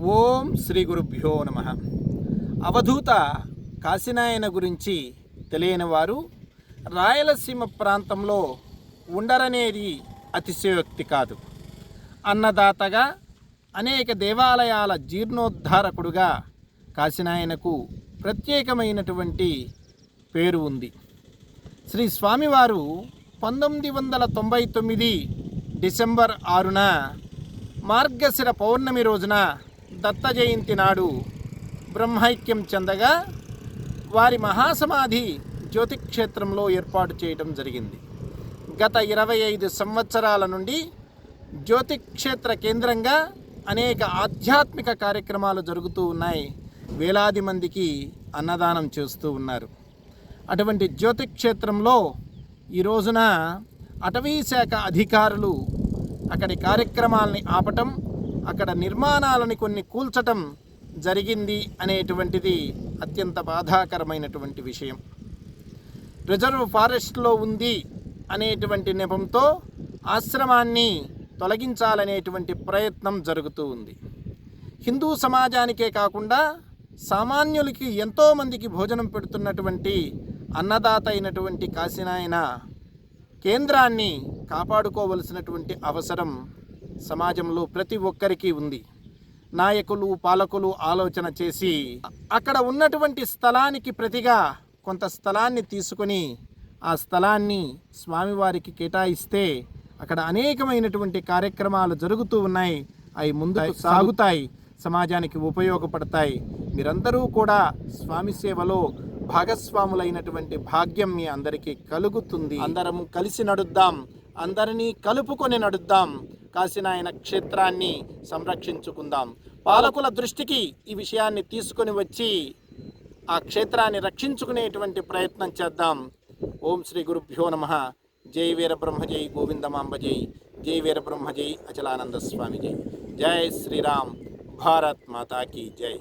ఓం శ్రీ గురుభ్యో నమః. అవధూత కాశీనాయన గురించి తెలియని వారు రాయలసీమ ప్రాంతంలో ఉండరనేది అతిశయోక్తి కాదు. అన్నదాతగా, అనేక దేవాలయాల జీర్ణోద్ధారకుడుగా కాశీనాయనకు ప్రత్యేకమైనటువంటి పేరు ఉంది. శ్రీ స్వామివారు 1999 డిసెంబర్ 6న మార్గశిర పౌర్ణమి రోజున దత్త జయంతి నాడు బ్రహ్మైక్యం చెందగా వారి మహాసమాధి జ్యోతిక్షేత్రంలో ఏర్పాటు చేయడం జరిగింది. గత 25 సంవత్సరాల నుండి జ్యోతిక్షేత్ర కేంద్రంగా అనేక ఆధ్యాత్మిక కార్యక్రమాలు జరుగుతూ ఉన్నాయి. వేలాది మందికి అన్నదానం చేస్తూ ఉన్నారు. అటువంటి జ్యోతిక్షేత్రంలో ఈ రోజున అటవీ శాఖ అధికారులు అక్కడి కార్యక్రమాలని ఆపటం, అక్కడ నిర్మాణాలని కొన్ని కూల్చటం జరిగింది అనేటువంటిది అత్యంత బాధాకరమైనటువంటి విషయం. రిజర్వ్ ఫారెస్ట్లో ఉంది అనేటువంటి నెపంతో ఆశ్రమాన్ని తొలగించాలనేటువంటి ప్రయత్నం జరుగుతూ ఉంది. హిందూ సమాజానికే కాకుండా సామాన్యులకి ఎంతోమందికి భోజనం పెడుతున్నటువంటి అన్నదాత అయినటువంటి కాశీనాయన కేంద్రాన్ని కాపాడుకోవలసినటువంటి అవసరం సమాజంలో ప్రతి ఒక్కరికి ఉంది. నాయకులు, పాలకులు ఆలోచన చేసి అక్కడ ఉన్నటువంటి స్థలానికి ప్రతిగా కొంత స్థలాన్ని తీసుకొని ఆ స్థలాన్ని స్వామివారికి కేటాయిస్తే అక్కడ అనేకమైనటువంటి కార్యక్రమాలు జరుగుతూ ఉన్నాయి. అవి ముందుకు సాగుతాయి, సమాజానికి ఉపయోగపడతాయి. మీరందరూ కూడా స్వామి సేవలో భాగస్వాములైనటువంటి భాగ్యం మీ అందరికీ కలుగుతుంది. అందరం కలిసి నడుద్దాం, అందరినీ కలుపుకొని నడుద్దాం, కాశీనాయన క్షేత్రాన్ని సంరక్షించుకుందాం. పాలకుల దృష్టికి ఈ విషయాన్ని తీసుకొని వచ్చి ఆ క్షేత్రాన్ని రక్షించుకునేటువంటి ప్రయత్నం చేద్దాం. ఓం శ్రీ గురుభ్యో నమః. జై వీరబ్రహ్మ జై గోవిందమాంబ జై. జై వీరబ్రహ్మ జై అచలానంద స్వామి జై. జై శ్రీరామ్. భారత్ మాతా కీ జై.